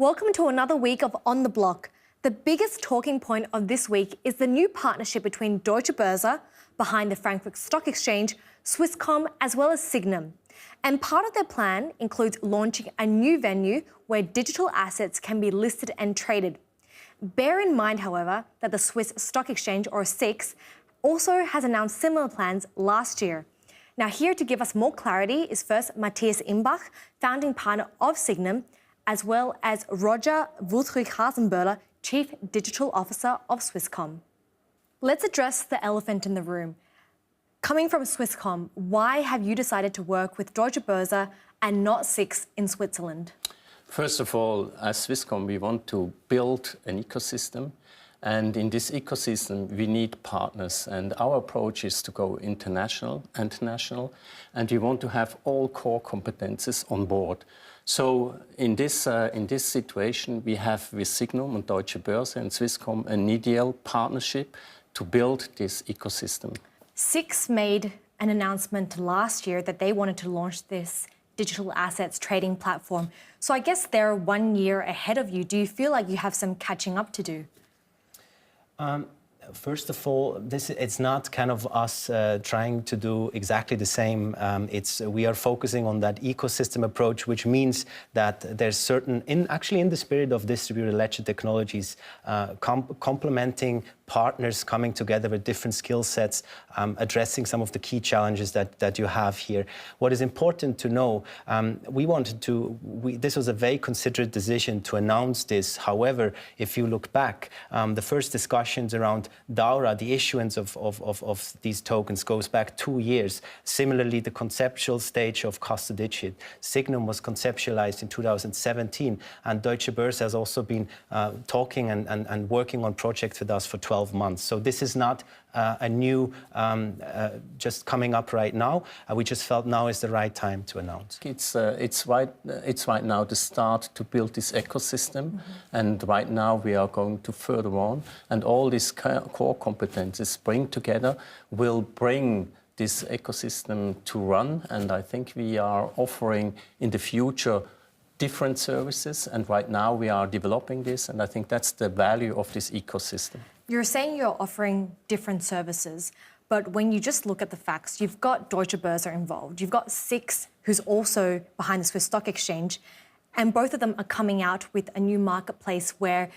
Welcome to another week of On the Block. The biggest talking point of this week is the new partnership between Deutsche Börse, behind the Frankfurt Stock Exchange, Swisscom, as well as Sygnum. And part of their plan includes launching a new venue where digital assets can be listed and traded. Bear in mind, however, that the Swiss Stock Exchange, or SIX, also has announced similar plans last year. Now, here to give us more clarity is first Mathias Imbach, founding partner of Sygnum, as well as Roger Wüthrich-Hasenböhler, Chief Digital Officer of Swisscom. Let's address the elephant in the room. Coming from Swisscom, why have you decided to work with Deutsche Börse and not SIX in Switzerland? First of all, as Swisscom, we want to build an ecosystem. And in this ecosystem, we need partners. And our approach is to go international and national. And we want to have all core competences on board. So in this situation, we have with Sygnum and Deutsche Börse and Swisscom an ideal partnership to build this ecosystem. SIX made an announcement last year that they wanted to launch this digital assets trading platform. So I guess they're 1 year ahead of you. Do you feel like you have some catching up to do? First of all, it's not kind of us trying to do exactly the same. We are focusing on that ecosystem approach, which means that there's certain, actually in the spirit of distributed ledger technologies, complementing partners coming together with different skill sets, addressing some of the key challenges that you have here. What is important to know, this was a very considerate decision to announce this. However, if you look back, the first discussions around DAURA, the issuance of these tokens, goes back 2 years. Similarly, the conceptual stage of Custody-Digit. Sygnum was conceptualized in 2017, and Deutsche Börse has also been talking and working on projects with us for 12 months. So this is not a new, just coming up right now. We just felt now is the right time to announce. It's right now the start to build this ecosystem, and right now we are going to further on, and all these core competences bring together will bring this ecosystem to run, and I think we are offering in the future different services, and right now we are developing this, and I think that's the value of this ecosystem. You're saying you're offering different services, but when you just look at the facts, you've got Deutsche Börse involved, you've got SIX, who's also behind the Swiss Stock Exchange, and both of them are coming out with a new marketplace where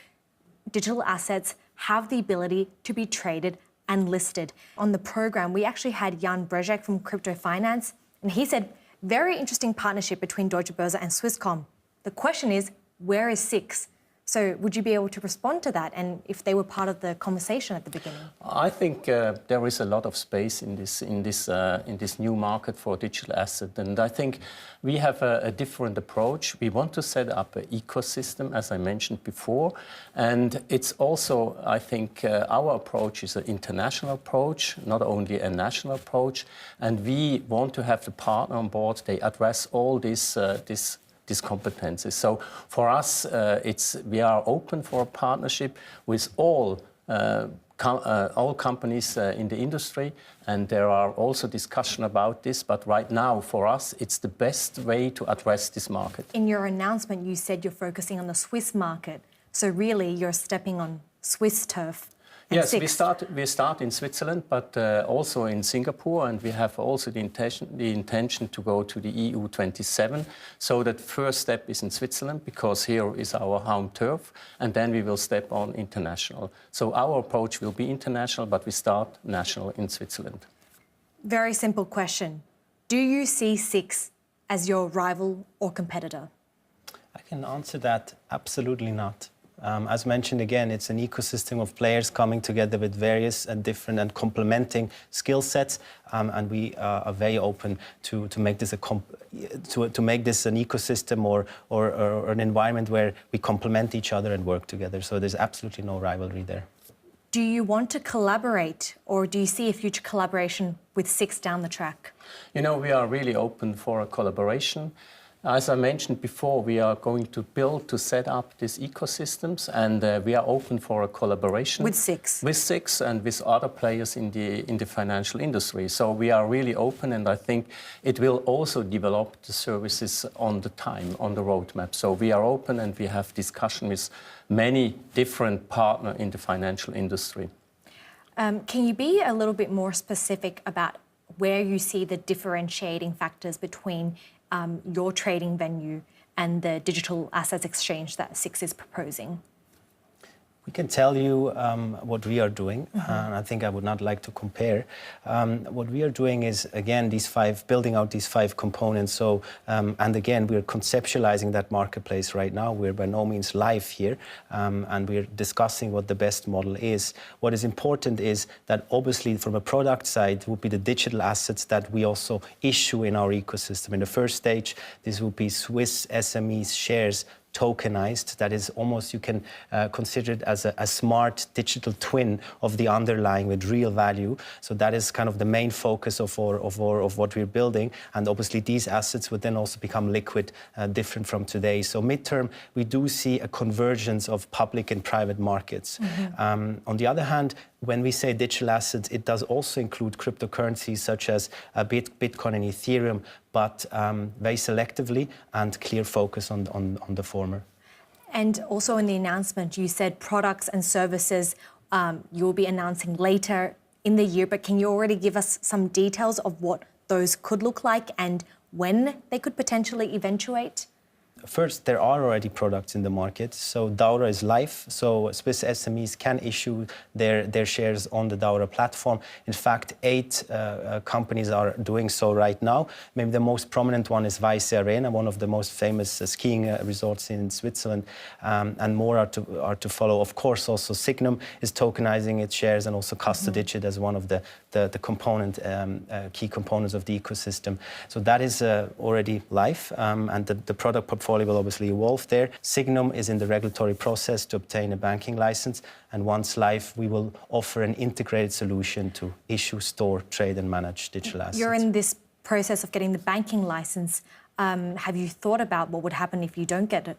digital assets have the ability to be traded and listed. On the program, we actually had Jan Brejek from Crypto Finance, and he said, very interesting partnership between Deutsche Börse and Swisscom. The question is, where is SIX? So would you be able to respond to that, and if they were part of the conversation at the beginning? I think there is a lot of space in this new market for digital asset, and I think we have a different approach. We want to set up an ecosystem, as I mentioned before, and it's also, I think, our approach is an international approach, not only a national approach, and we want to have the partner on board. They address all these competences. So for us, we are open for a partnership with all companies in the industry, and there are also discussion about this. But right now, for us, it's the best way to address this market. In your announcement, you said you're focusing on the Swiss market. So really, you're stepping on Swiss turf. Yes, we start in Switzerland, but also in Singapore, and we have also the intention to go to the EU 27. So that first step is in Switzerland, because here is our home turf, and then we will step on international. So our approach will be international, but we start national in Switzerland. Very simple question. Do you see SIX as your rival or competitor? I can answer that absolutely not. As mentioned again, it's an ecosystem of players coming together with various and different and complementing skill sets, and we are very open to make this an ecosystem or an environment where we complement each other and work together. So there's absolutely no rivalry there. Do you want to collaborate, or do you see a future collaboration with SIX down the track? You know, we are really open for a collaboration. As I mentioned before, we are going to set up these ecosystems, and we are open for a collaboration with SIX. With SIX and with other players in the financial industry. So we are really open, and I think it will also develop the services on the roadmap. So we are open, and we have discussion with many different partners in the financial industry. Can you be a little bit more specific about where you see the differentiating factors between your trading venue and the digital assets exchange that SIX is proposing? We can tell you what we are doing, and I think I would not like to compare. What we are doing is, again, building out these 5 components. So, and again, we're conceptualizing that marketplace right now. We're by no means live here, and we're discussing what the best model is. What is important is that obviously from a product side would be the digital assets that we also issue in our ecosystem. In the first stage, this will be Swiss SMEs shares tokenized. That is almost, you can consider it as a smart digital twin of the underlying with real value. So that is kind of the main focus of what we're building. And obviously these assets would then also become liquid, different from today. So midterm, we do see a convergence of public and private markets. On the other hand, when we say digital assets, it does also include cryptocurrencies such as Bitcoin and Ethereum, but very selectively and clear focus on the former. And also in the announcement, you said products and services you'll be announcing later in the year, but can you already give us some details of what those could look like and when they could potentially eventuate? First, there are already products in the market. So Daura is live. So Swiss SMEs can issue their shares on the Daura platform. In fact, 8 companies are doing so right now. Maybe the most prominent one is Weisse Arena, one of the most famous skiing resorts in Switzerland, and more are to follow. Of course, also Sygnum is tokenizing its shares, and also Custodigit as one of the key components of the ecosystem. So that is already live, and the product portfolio will obviously evolve there. Sygnum is in the regulatory process to obtain a banking license, and once live, we will offer an integrated solution to issue, store, trade, and manage digital assets. You're in this process of getting the banking license. Have you thought about what would happen if you don't get it?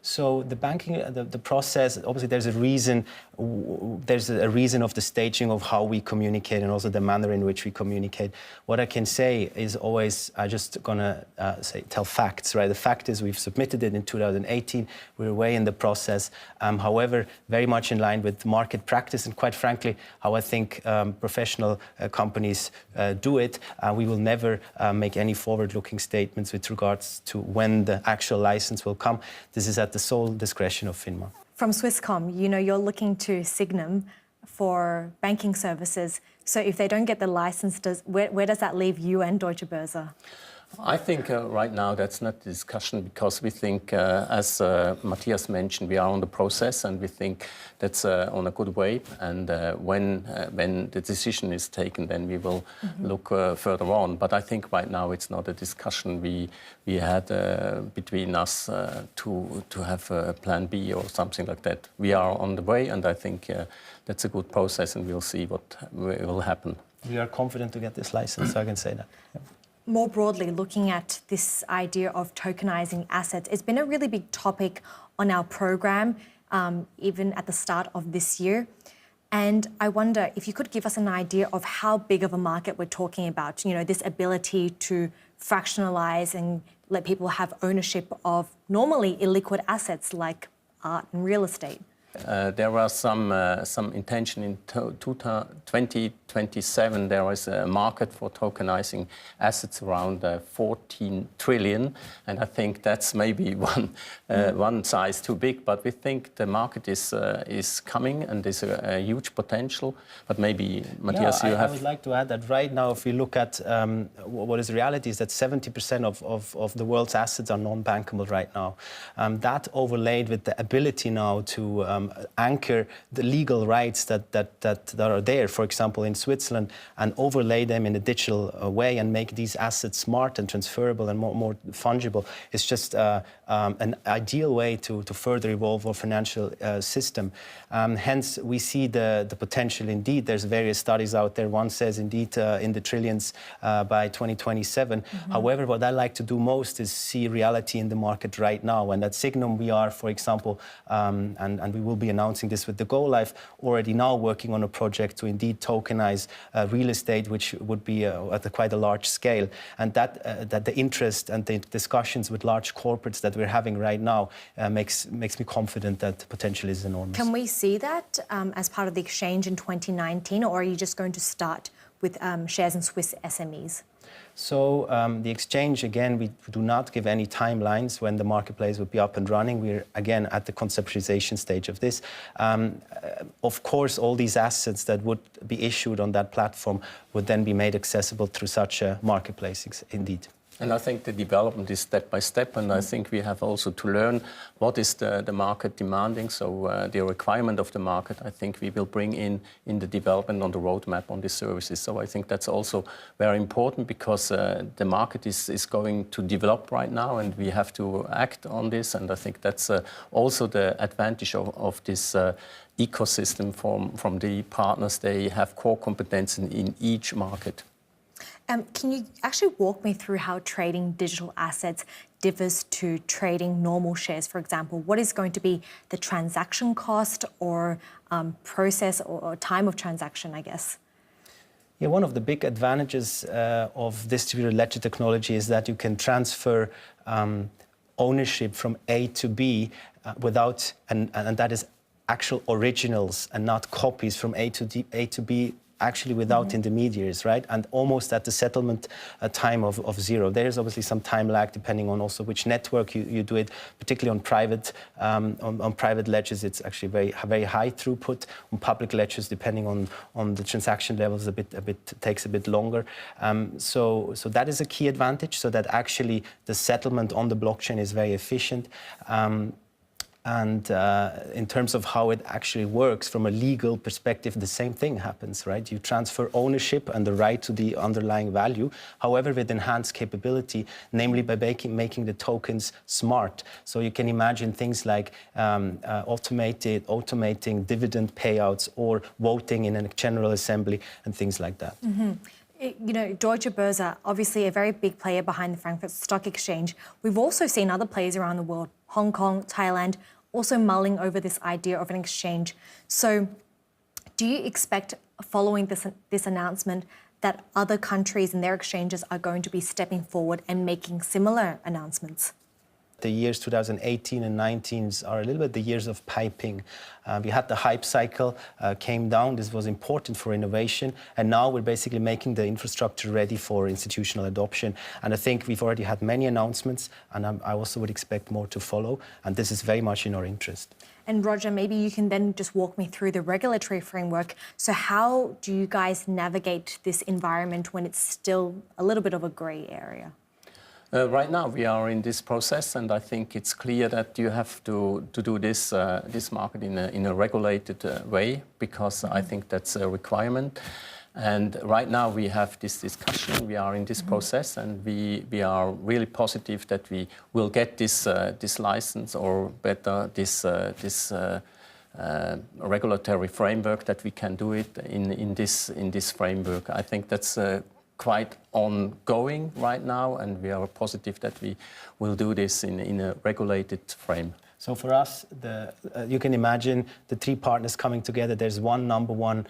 So the banking, the process, obviously there's a reason of the staging of how we communicate and also the manner in which we communicate. What I can say is always, I just gonna tell facts, right? The fact is we've submitted it in 2018. We're way in the process. However, very much in line with market practice and quite frankly, how I think professional companies do it. We will never make any forward-looking statements with regards to when the actual license will come. This is at the sole discretion of FINMA. From Swisscom, you know, you're looking to Sygnum for banking services. So if they don't get the license, where does that leave you and Deutsche Börse? I think right now that's not the discussion, because we think, as Mathias mentioned, we are on the process and we think that's on a good way. And when the decision is taken, then we will look further on. But I think right now it's not a discussion we had between us to have a plan B or something like that. We are on the way, and I think that's a good process, and we'll see what will happen. We are confident to get this license, so I can say that. Yeah. More broadly, looking at this idea of tokenizing assets, it's been a really big topic on our program, even at the start of this year. And I wonder if you could give us an idea of how big of a market we're talking about, you know, this ability to fractionalize and let people have ownership of normally illiquid assets like art and real estate. There are some intention in 2027. There is a market for tokenizing assets around 14 trillion, and I think that's maybe one size too big. But we think the market is coming, and there's a huge potential. But maybe Mathias, you have. I would like to add that right now, if we look at what is the reality, is that 70% of the world's assets are non-bankable right now. That overlaid with the ability now to anchor the legal rights that are there, for example, in Switzerland, and overlay them in a digital way and make these assets smart and transferable and more fungible, is just an ideal way to further evolve our financial system. Hence, we see the potential indeed. There's various studies out there. One says indeed in the trillions by 2027. However, what I like to do most is see reality in the market right now. And at Sygnum, we are, for example, and we will be announcing this with the Go Live, already now working on a project to indeed tokenize real estate, which would be at quite a large scale. And that the interest and the discussions with large corporates that we're having right now makes me confident that the potential is enormous. Can we see that as part of the exchange in 2019, or are you just going to start with shares in Swiss SMEs? So the exchange, again, we do not give any timelines when the marketplace will be up and running. We're, again, at the conceptualization stage of this. Of course, all these assets that would be issued on that platform would then be made accessible through such a marketplace, indeed. And I think the development is step by step, and I think we have also to learn what is the market demanding. So the requirement of the market, I think we will bring in the development on the roadmap on these services. So I think that's also very important, because the market is going to develop right now, and we have to act on this. And I think that's also the advantage of this ecosystem from the partners. They have core competence in each market. Can you actually walk me through how trading digital assets differs to trading normal shares, for example? What is going to be the transaction cost or process or time of transaction, I guess? Yeah, one of the big advantages of distributed ledger technology is that you can transfer ownership from A to B without, and that is actual originals and not copies from A to B, actually without intermediaries, right? And almost at the settlement time of zero. There is obviously some time lag depending on also which network you do it, particularly on private ledgers. It's actually very high throughput. On public ledgers, depending on the transaction levels, takes a bit longer. So that is a key advantage, so that actually the settlement on the blockchain is very efficient. And in terms of how it actually works from a legal perspective, the same thing happens, right? You transfer ownership and the right to the underlying value, however, with enhanced capability, namely by making the tokens smart. So you can imagine things like automating dividend payouts or voting in a general assembly and things like that. You know, Deutsche Börse, obviously a very big player behind the Frankfurt Stock Exchange. We've also seen other players around the world, Hong Kong, Thailand, also mulling over this idea of an exchange. So do you expect, following this announcement, that other countries and their exchanges are going to be stepping forward and making similar announcements? The years 2018 and 19 are a little bit the years of piping. We had the hype cycle, came down. This was important for innovation. And now we're basically making the infrastructure ready for institutional adoption. And I think we've already had many announcements, and I also would expect more to follow. And this is very much in our interest. And Roger, maybe you can then just walk me through the regulatory framework. So how do you guys navigate this environment when it's still a little bit of a grey area? Right now, we are in this process, and I think it's clear that you have to do this market in a regulated way, because I think that's a requirement. And right now, we have this discussion. We are in this process, and we are really positive that we will get this license, or better, this regulatory framework, that we can do it in this framework. I think that's quite ongoing right now, and we are positive that we will do this in a regulated frame. So for us, you can imagine the three partners coming together. There's number one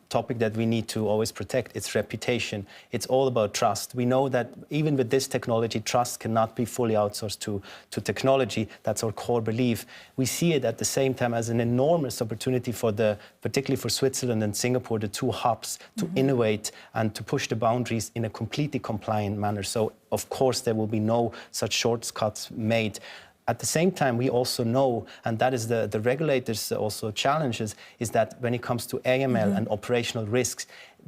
topic that we need to always protect. It's reputation. It's all about trust. We know that even with this technology, trust cannot be fully outsourced to technology. That's our core belief. We see it at the same time as an enormous opportunity particularly for Switzerland and Singapore, the two hubs, to innovate and to push the boundaries in a completely compliant manner. So of course, there will be no such shortcuts made. At the same time, we also know, and that is the regulators also challenges, is that when it comes to AML and operational risks,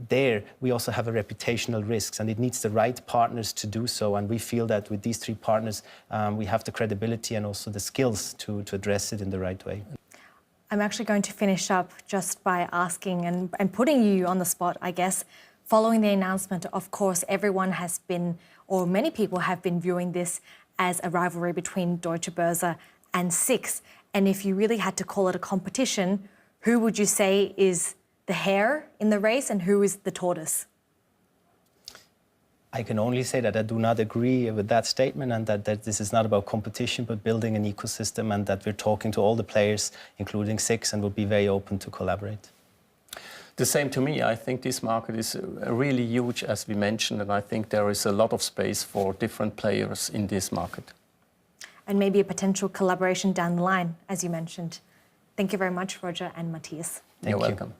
there we also have a reputational risks, and it needs the right partners to do so. And we feel that with these 3 partners, we have the credibility and also the skills to address it in the right way. I'm actually going to finish up just by asking and putting you on the spot, I guess. Following the announcement, of course, everyone has been, or many people have been viewing this as a rivalry between Deutsche Börse and SIX. And if you really had to call it a competition, who would you say is the hare in the race and who is the tortoise? I can only say that I do not agree with that statement, and that this is not about competition but building an ecosystem, and that we're talking to all the players, including SIX, and will be very open to collaborate. The same to me. I think this market is really huge, as we mentioned, and I think there is a lot of space for different players in this market. And maybe a potential collaboration down the line, as you mentioned. Thank you very much, Roger and Matthias. You're welcome.